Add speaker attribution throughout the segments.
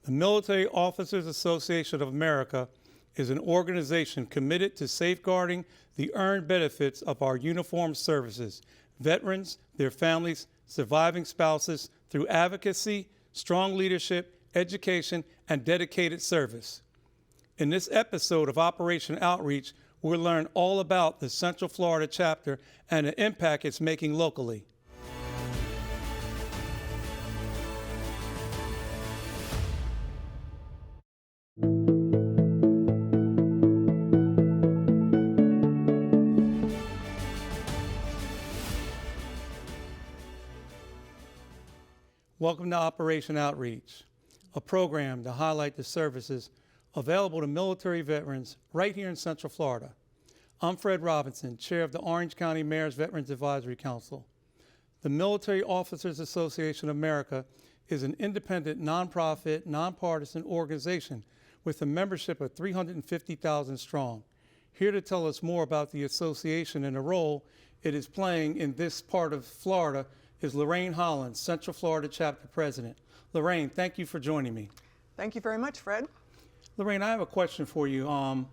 Speaker 1: The Military Officers Association of America is an organization committed to safeguarding the earned benefits of our uniformed services, veterans, their families, surviving spouses through advocacy, strong leadership, education, and dedicated service. In this episode of Operation Outreach, we'll learn all about the Central Florida chapter and the impact it's making locally. Welcome to Operation Outreach, a program to highlight the services available to military veterans right here in Central Florida. I'm Fred Robinson, chair of the Orange County Mayor's Veterans Advisory Council. The Military Officers Association of America is an independent, nonprofit, nonpartisan organization with a membership of 350,000 strong. Here to tell us more about the association and the role it is playing in this part of Florida is Lorraine Hollins, Central Florida Chapter President. Lorraine, thank you for joining me.
Speaker 2: Thank you very much, Fred.
Speaker 1: Lorraine, I have a question for you.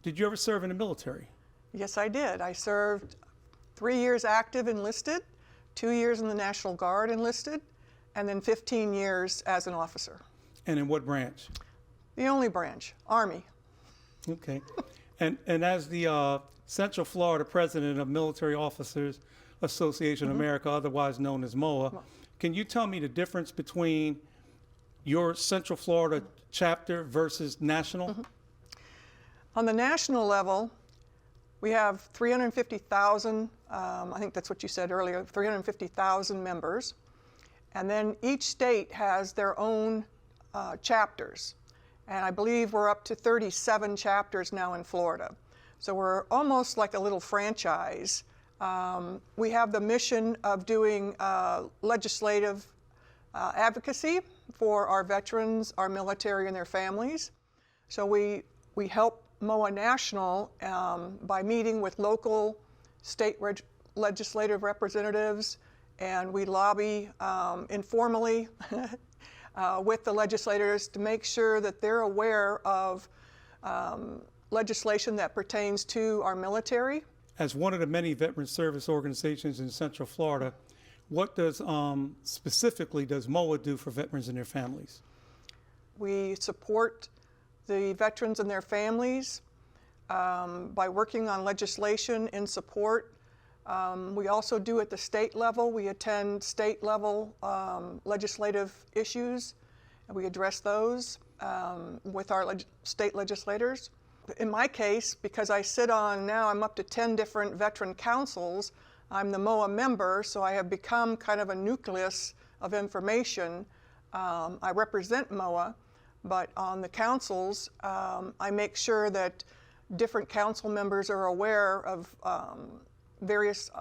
Speaker 1: Did you ever serve in the military?
Speaker 2: Yes, I did. I served 3 years active enlisted, 2 years in the National Guard enlisted, and then 15 years as an officer.
Speaker 1: And in what branch?
Speaker 2: The only branch, Army.
Speaker 1: Okay. and as the Central Florida President of Military Officers Association of America, otherwise known as MOAA, can you tell me the difference between your Central Florida chapter versus national?
Speaker 2: On the national level, we have 350,000, I think that's what you said earlier, 350,000 members. And then each state has their own chapters. And I believe we're up to 37 chapters now in Florida. So we're almost like a little franchise. We have the mission of doing legislative advocacy for our veterans, our military, and their families. So we help MOAA National by meeting with local state legislative representatives, and we lobby informally with the legislators to make sure that they're aware of legislation that pertains to our military.
Speaker 1: As one of the many veteran service organizations in Central Florida, what does specifically does MOAA do for veterans and their families?
Speaker 2: We support the veterans and their families by working on legislation in support. We also do at the state level. We attend state level legislative issues, and we address those with our state legislators. In my case, because I sit on now, I'm up to 10 different veteran councils. I'm the MOAA member, so I have become kind of a nucleus of information. I represent MOAA, but on the councils, I make sure that different council members are aware of various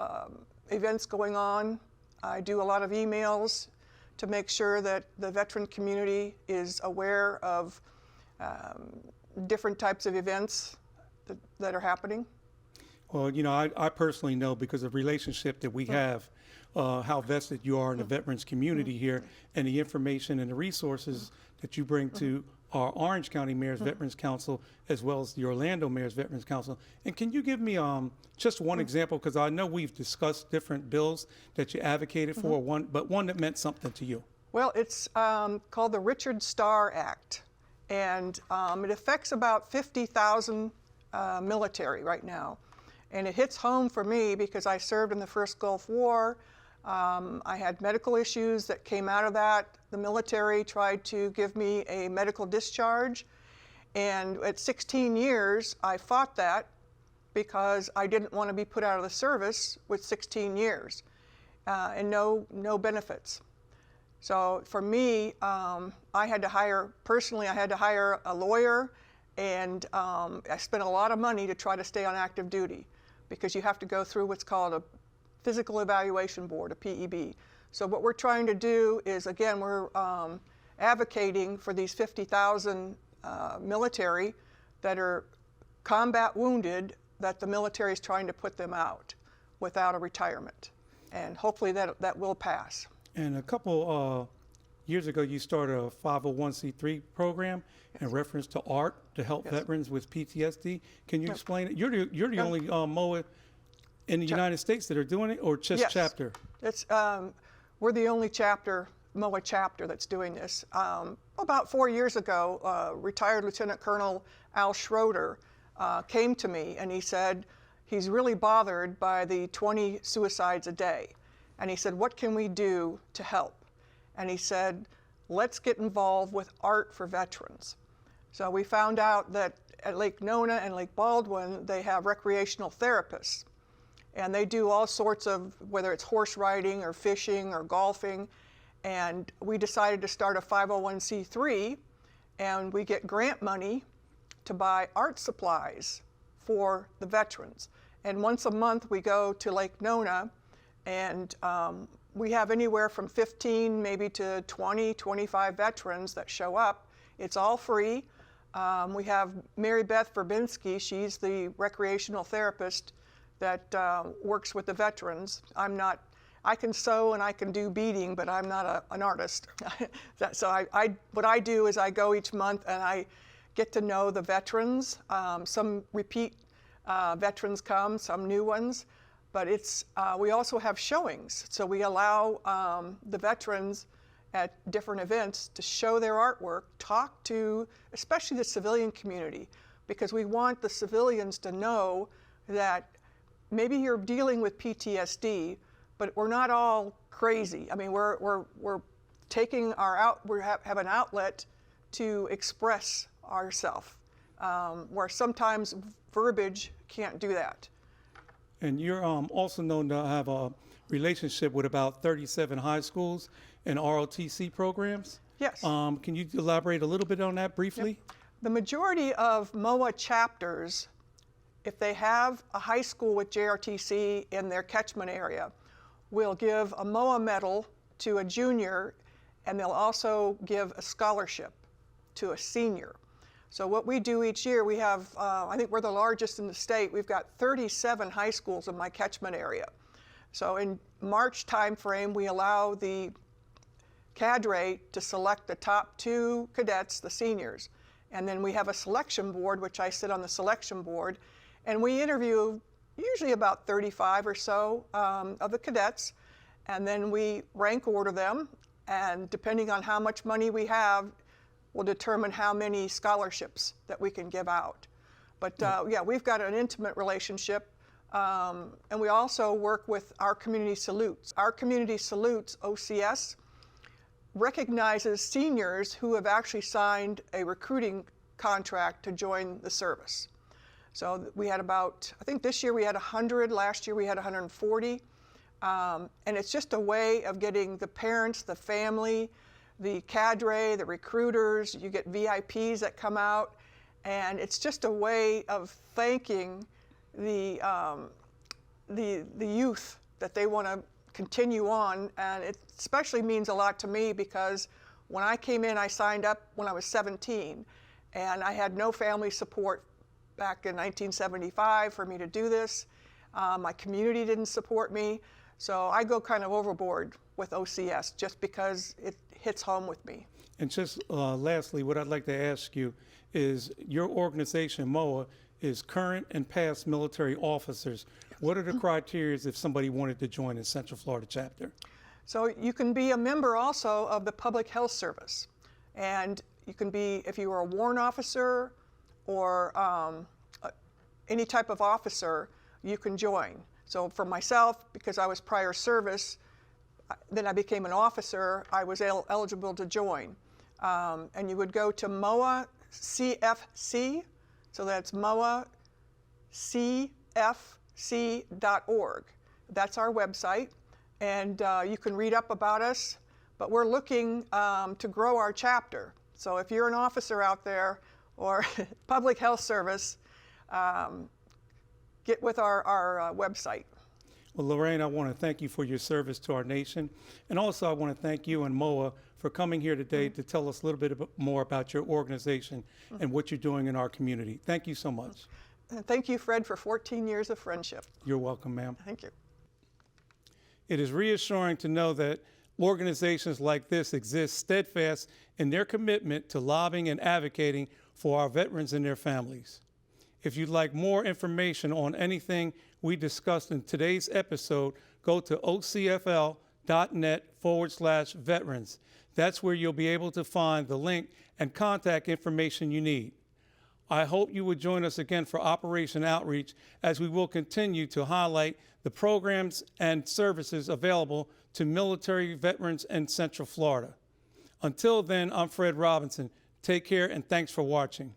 Speaker 2: events going on. I do a lot of emails to make sure that the veteran community is aware of different types of events that are happening.
Speaker 1: Well, you know, I personally know because of the relationship that we have, how vested you are in the veterans community here, and the information and the resources that you bring to our Orange County Mayor's Veterans Council, as well as the Orlando Mayor's Veterans Council. And can you give me just one example, because I know we've discussed different bills that you advocated for, but one that meant something to you.
Speaker 2: Well, it's called the Richard Starr Act, and it affects about 50,000 military right now. And it hits home for me because I served in the first Gulf War. I had medical issues that came out of that. The military tried to give me a medical discharge. And at 16 years, I fought that because I didn't want to be put out of the service with 16 years and no benefits. So for me, I had to hire a lawyer, and I spent a lot of money to try to stay on active duty, because you have to go through what's called a Physical Evaluation Board, a PEB. So what we're trying to do is, again, we're advocating for these 50,000 military that are combat wounded, that the military is trying to put them out without a retirement. And hopefully that will pass.
Speaker 1: And a couple years ago you started a 501c3 program in reference to art to help veterans with PTSD. Can you explain it? You're the only MOA in the United States that are doing it, or just chapter?
Speaker 2: It's, we're the only MOA chapter that's doing this. About 4 years ago, retired Lieutenant Colonel Al Schroeder came to me and he said he's really bothered by the 20 suicides a day. And he said, what can we do to help? And he said, let's get involved with art for veterans. So we found out that at Lake Nona and Lake Baldwin, they have recreational therapists. And they do all sorts of, whether it's horse riding or fishing or golfing. And we decided to start a 501c3, and we get grant money to buy art supplies for the veterans. And once a month we go to Lake Nona, and we have anywhere from 15 maybe to 20, 25 veterans that show up. It's all free. We have Mary Beth Verbinski, she's the recreational therapist that works with the veterans. I can sew and I can do beading, but I'm not an artist. So what I do is I go each month and I get to know the veterans. Some repeat veterans come, some new ones, but we also have showings. So we allow the veterans at different events to show their artwork, talk to especially the civilian community, because we want the civilians to know that maybe you're dealing with PTSD, but we're not all crazy. I mean, we're taking we have an outlet to express ourselves, where sometimes verbiage can't do that.
Speaker 1: And you're also known to have a relationship with about 37 high schools and ROTC programs.
Speaker 2: Yes.
Speaker 1: Can you elaborate a little bit on that briefly?
Speaker 2: Yep. The majority of MOA chapters, if they have a high school with JRTC in their catchment area, will give a MOA medal to a junior, and they'll also give a scholarship to a senior. So what we do each year, we have, I think we're the largest in the state. We've got 37 high schools in my catchment area. So in March timeframe, we allow the cadre to select the top 2 cadets, the seniors. And then we have a selection board, which I sit on the selection board, and we interview usually about 35 or so of the cadets, and then we rank order them, and depending on how much money we have, will determine how many scholarships that we can give out. But yeah, we've got an intimate relationship, and we also work with our community salutes. Our community salutes, OCS, recognizes seniors who have actually signed a recruiting contract to join the service. So we had about, I think this year we had 100, last year we had 140. And it's just a way of getting the parents, the family, the cadre, the recruiters, you get VIPs that come out, and it's just a way of thanking the youth that they want to continue on, and it especially means a lot to me because when I came in, I signed up when I was 17, and I had no family support back in 1975 for me to do this. My community didn't support me, so I go kind of overboard with OCS just because it hits home with me.
Speaker 1: And just lastly, what I'd like to ask you is your organization, MOAA, is current and past military officers. What are the criteria if somebody wanted to join the Central Florida chapter?
Speaker 2: So you can be a member also of the Public Health Service. And you can be, if you are a warrant officer or any type of officer, you can join. So for myself, because I was prior service, then I became an officer, I was eligible to join. And you would go to MOAA CFC, so that's MOAA CFC.org. That's our website, and you can read up about us, but we're looking to grow our chapter. So if you're an officer out there or Public Health Service, get with our website.
Speaker 1: Well, Lorraine, I want to thank you for your service to our nation, and also I want to thank you and MOAA for coming here today to tell us a little bit more about your organization and what you're doing in our community. Thank you so much.
Speaker 2: Thank you, Fred, for 14 years of friendship.
Speaker 1: You're welcome, ma'am.
Speaker 2: Thank you.
Speaker 1: It is reassuring to know that Organizations like this exist steadfast in their commitment to lobbying and advocating for our veterans and their families. If you'd like more information on anything we discussed in today's episode, go to ocfl.net/veterans. That's where you'll be able to find the link and contact information you need. I hope you would join us again for Operation Outreach, as we will continue to highlight the programs and services available to military veterans in Central Florida. Until then, I'm Fred Robinson. Take care and thanks for watching.